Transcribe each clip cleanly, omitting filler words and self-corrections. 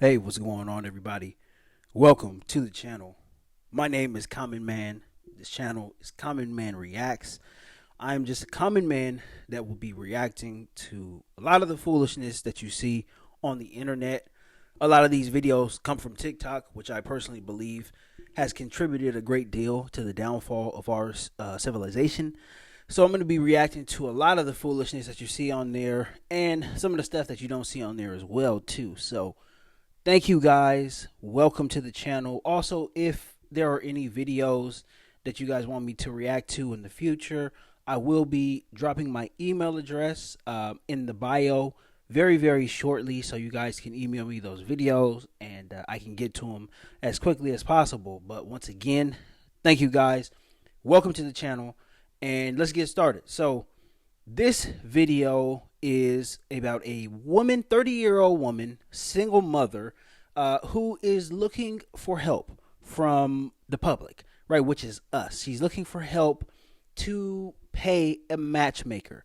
Hey, what's going on, everybody? Welcome to the channel. My name is Common Man. This channel is Common Man Reacts. I'm just a common man that will be reacting to a lot of the foolishness that you see on the internet. A lot of these videos come from TikTok, which I personally believe has contributed a great deal to the downfall of our civilization. So I'm going to be reacting to a lot of the foolishness that you see on there and some of the stuff that you don't see on there as well too. So thank you guys. Welcome to the channel. Also, if there are any videos that you guys want me to react to in the future, I will be dropping my email address in the bio very shortly, so you guys can email me those videos and I can get to them as quickly as possible. But once again, thank you guys. Welcome to the channel, and let's get started. So this video is about a woman, 30-year-old woman, single mother, who is looking for help from the public, right? Which is us. She's looking for help to pay a matchmaker.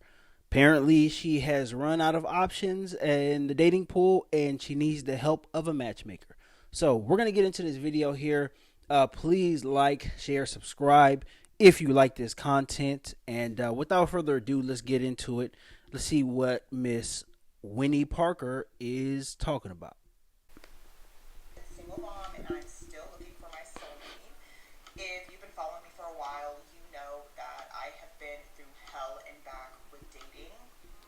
Apparently, she has run out of options in the dating pool and she needs the help of a matchmaker. So, we're going to get into this video here. Please like, share, subscribe if you like this content. And without further ado, let's get into it. Let's see what Miss Winnie Parker is talking about. Single mom, and I'm still looking for my soulmate. If you've been following me for a while, you know that I have been through hell and back with dating,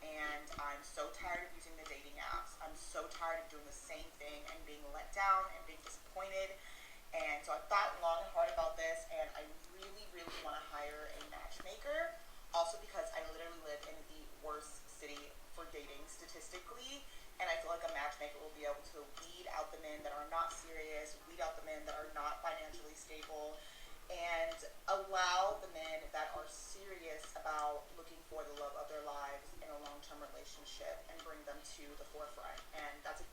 and I'm so tired of using the dating apps. I'm so tired of doing the same thing and being let down and being disappointed. And so I thought long and hard about this, and I really want to hire a matchmaker. Also because I literally live in the worst city for dating statistically, and I feel like a matchmaker will be able to weed out the men that are not serious, weed out the men that are not financially stable, and allow the men that are serious about looking for the love of their lives in a long-term relationship and bring them to the forefront. And that's a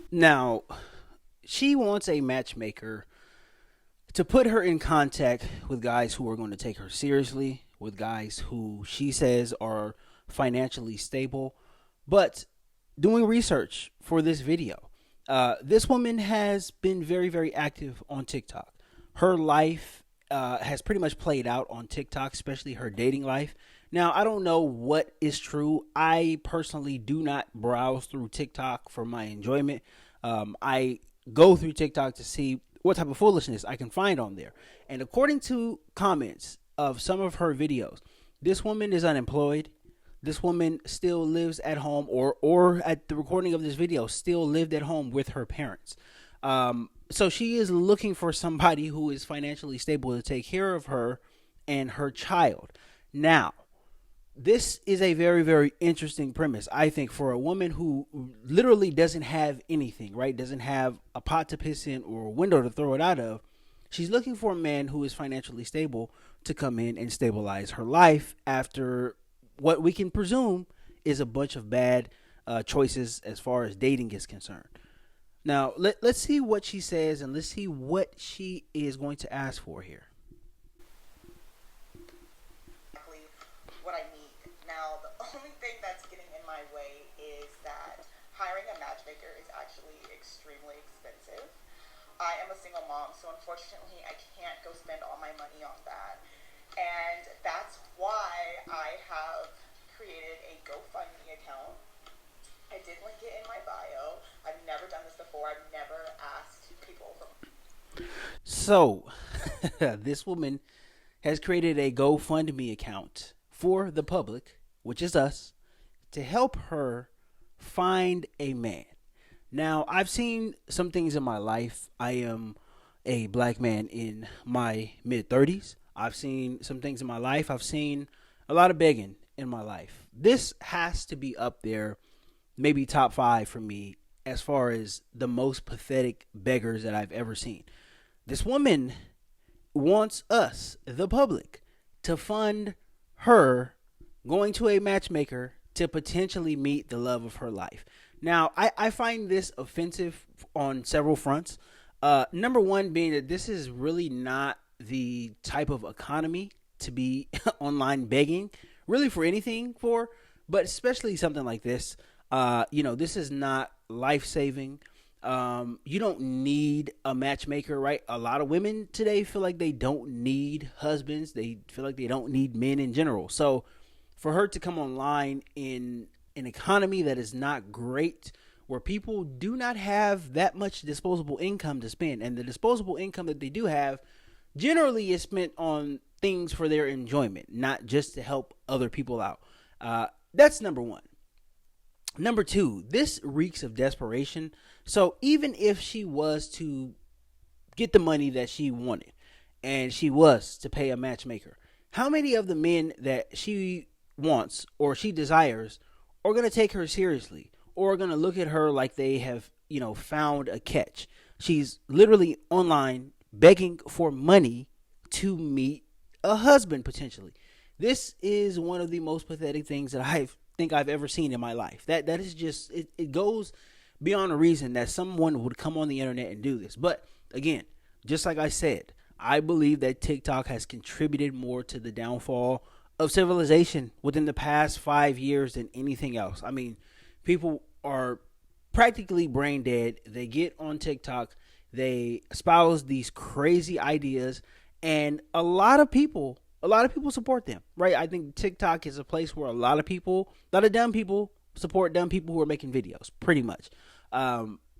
Now, she wants a matchmaker to put her in contact with guys who are going to take her seriously, with guys who she says are financially stable. But doing research for this video, this woman has been very active on TikTok. Her life has pretty much played out on TikTok, especially her dating life. Now, I don't know what is true. I personally do not browse through TikTok for my enjoyment. I go through TikTok to see what type of foolishness I can find on there. And according to comments of some of her videos, this woman is unemployed. This woman still lives at home, or at the recording of this video, still lived at home with her parents. So she is looking for somebody who is financially stable to take care of her and her child. Now, this is a very interesting premise, I think, for a woman who literally doesn't have anything, right? Doesn't have a pot to piss in or a window to throw it out of. She's looking for a man who is financially stable to come in and stabilize her life after what we can presume is a bunch of bad choices as far as dating is concerned. Now, let's see what she says, and let's see what she is going to ask for here. exactly what I need. Now, the only thing that's getting in my way is that hiring a matchmaker is actually extremely expensive. I am a single mom, so unfortunately I can't go spend all my money on that. And that's why I have created a GoFundMe account. I did link it in my bio. I've never done this before. I've never asked people for. So, this woman has created a GoFundMe account for the public, which is us, to help her find a man. Now, I've seen some things in my life. I am a black man in my mid 30s. I've seen some things in my life. I've seen a lot of begging in my life. This has to be up there, maybe top 5 for me, as far as the most pathetic beggars that I've ever seen. This woman wants us, the public, to fund her going to a matchmaker to potentially meet the love of her life. Now, I find this offensive on several fronts. Number one being that this is really not the type of economy to be online begging, really for anything for, but especially something like this. This is not life saving. You don't need a matchmaker, right? A lot of women today feel like they don't need husbands. They feel like they don't need men in general. So for her to come online in an economy that is not great, where people do not have that much disposable income to spend, and the disposable income that they do have generally is spent on things for their enjoyment, not just to help other people out. That's number one. Number two, this reeks of desperation. So even if she was to get the money that she wanted and she was to pay a matchmaker, how many of the men that she wants or she desires are going to take her seriously or are going to look at her like they have, found a catch? She's literally online begging for money to meet a husband potentially. This is one of the most pathetic things that I think I've ever seen in my life. That is just it goes beyond a reason that someone would come on the internet and do this. But again, just like I said, I believe that TikTok has contributed more to the downfall of civilization within the past 5 years than anything else. I mean, people are practically brain dead. They get on TikTok, they espouse these crazy ideas, and a lot of people support them, right? I think TikTok is a place where a lot of dumb people support dumb people who are making videos, pretty much.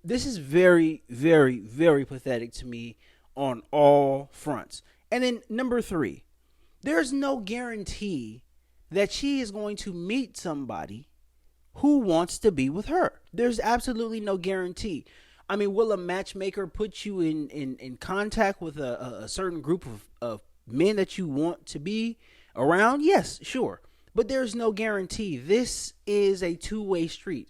This is very, very, very pathetic to me on all fronts. And then number three, there's no guarantee that she is going to meet somebody who wants to be with her. There's absolutely no guarantee. I mean, will a matchmaker put you in contact with a certain group of men that you want to be around? Yes, sure. But there's no guarantee. This is a two-way street.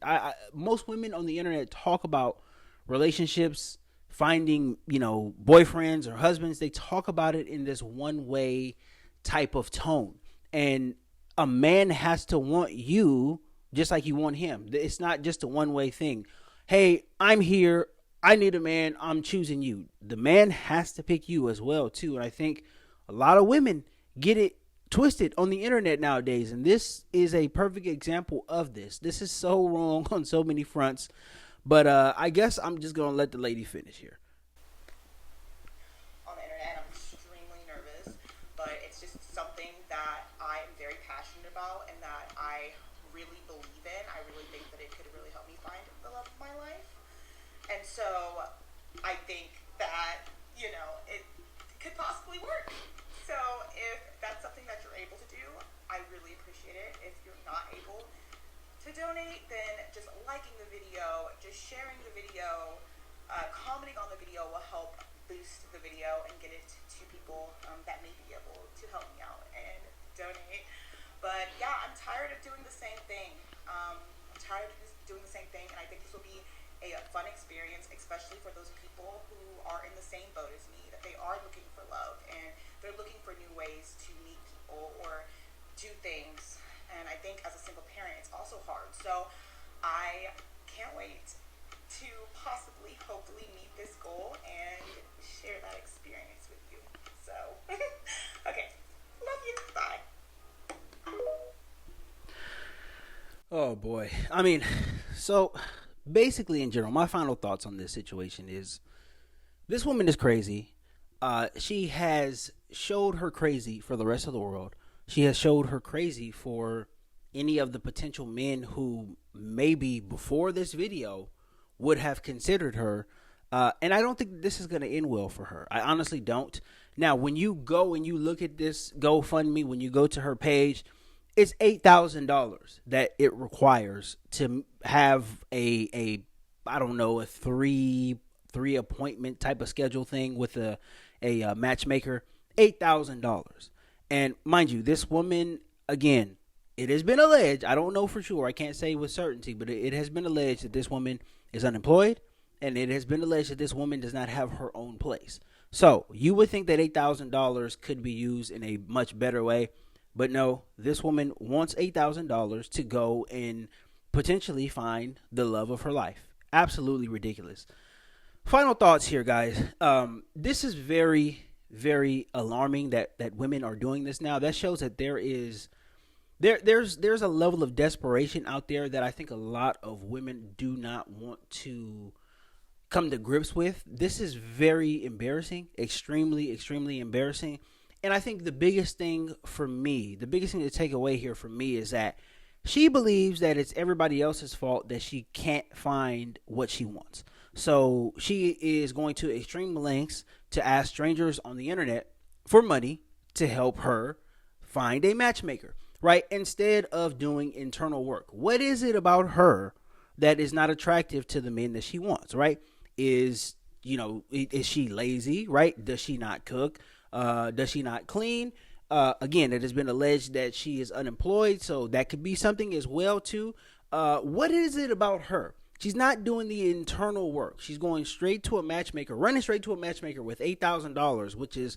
Most women on the internet talk about relationships, finding, boyfriends or husbands. They talk about it in this one-way type of tone. And a man has to want you just like you want him. It's not just a one-way thing. Hey, I'm here. I need a man. I'm choosing you. The man has to pick you as well, too. And I think a lot of women get it twisted on the internet nowadays. And this is a perfect example of this. This is so wrong on so many fronts. But I guess I'm just going to let the lady finish here. On the internet. I'm extremely nervous, but it's just something that I'm very passionate about and that I really believe in. I really think that it could really help me find the love of my life. And so I think that, it could possibly work. So if that's something that you're able to do, I really appreciate it. If you're not able to donate, then just liking the video, just sharing the video, commenting on the video will help boost the video and get it to people that may be able to help me out and donate. But yeah, I'm tired of doing the same thing. I'm tired of doing the same thing, and I think this will be a fun experience, especially for those people who are in the same boat as me, that they are looking for love and they're looking for new ways to meet people or do things. And I think as a single parent, it's also hard. So I can't wait to possibly, hopefully meet this goal and share that experience with you. So, okay. Love you. Bye. Oh, boy. I mean, so basically, in general, my final thoughts on this situation is this woman is crazy. She has showed her crazy for the rest of the world. She has showed her crazy for any of the potential men who maybe before this video would have considered her. And I don't think this is going to end well for her. I honestly don't. Now, when you go and you look at this GoFundMe, when you go to her page, it's $8,000 that it requires to have a I don't know, a three appointment type of schedule thing with a matchmaker. $8,000. And mind you, this woman, again, it has been alleged, I don't know for sure, I can't say with certainty, but it has been alleged that this woman is unemployed, and it has been alleged that this woman does not have her own place. So you would think that $8,000 could be used in a much better way, but no, this woman wants $8,000 to go and potentially find the love of her life. Absolutely ridiculous. Final thoughts here, guys. This is very, very alarming that women are doing this now. That shows that there's a level of desperation out there that I think a lot of women do not want to come to grips with. This is very embarrassing, extremely, extremely embarrassing. And I think the biggest thing for me, the biggest thing to take away here for me is that she believes that it's everybody else's fault that she can't find what she wants. So she is going to extreme lengths to ask strangers on the internet for money to help her find a matchmaker, right? Instead of doing internal work. What is it about her that is not attractive to the men that she wants, right? Is, is she lazy, right? Does she not cook? Does she not clean? Again, it has been alleged that she is unemployed, so that could be something as well too. What is it about her? She's not doing the internal work. She's going straight to a matchmaker, running straight to a matchmaker with $8,000, which is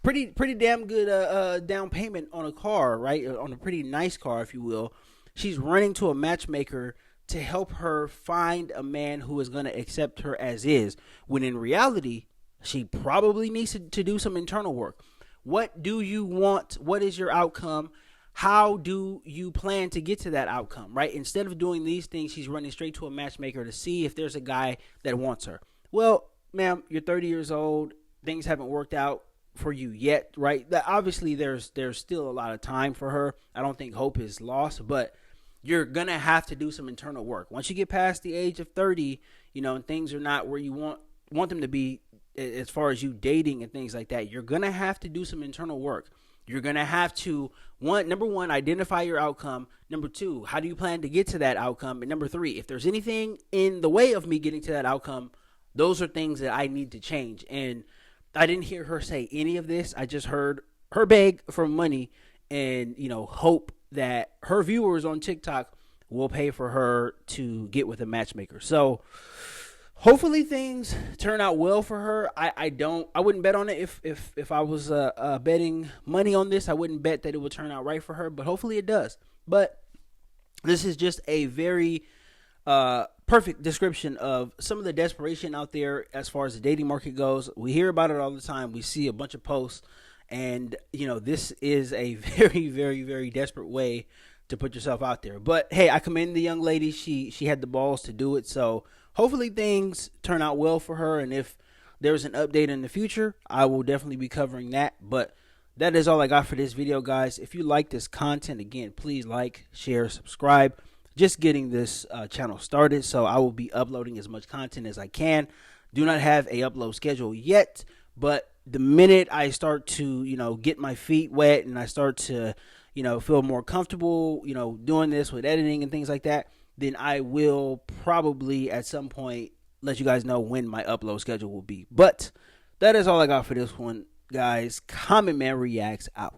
pretty damn good down payment on a car, right? On a pretty nice car, if you will. She's running to a matchmaker to help her find a man who is going to accept her as is, when in reality, she probably needs to do some internal work. What do you want? What is your outcome? How do you plan to get to that outcome, right? Instead of doing these things, she's running straight to a matchmaker to see if there's a guy that wants her. Well, ma'am, you're 30 years old. Things haven't worked out for you yet, right? Obviously, there's still a lot of time for her. I don't think hope is lost, but you're going to have to do some internal work. Once you get past the age of 30, and things are not where you want them to be as far as you dating and things like that, you're going to have to do some internal work. You're going to have to, number one, identify your outcome. Number two, how do you plan to get to that outcome? And number three, if there's anything in the way of me getting to that outcome, those are things that I need to change. And I didn't hear her say any of this. I just heard her beg for money and, hope that her viewers on TikTok will pay for her to get with a matchmaker. So hopefully things turn out well for her. I wouldn't bet on it if I was betting money on this. I wouldn't bet that it would turn out right for her, but hopefully it does. But this is just a very perfect description of some of the desperation out there as far as the dating market goes. We hear about it all the time. We see a bunch of posts, and this is a very, very, very desperate way to put yourself out there. But hey, I commend the young lady. She had the balls to do it. So hopefully things turn out well for her. And if there's an update in the future, I will definitely be covering that. But that is all I got for this video, guys. If you like this content, again, please like, share, subscribe. Just getting this channel started, so I will be uploading as much content as I can. Do not have a upload schedule yet, but the minute I start to, get my feet wet and I start to, feel more comfortable, doing this with editing and things like that, then I will probably at some point let you guys know when my upload schedule will be. But that is all I got for this one, guys. Common Man Reacts out.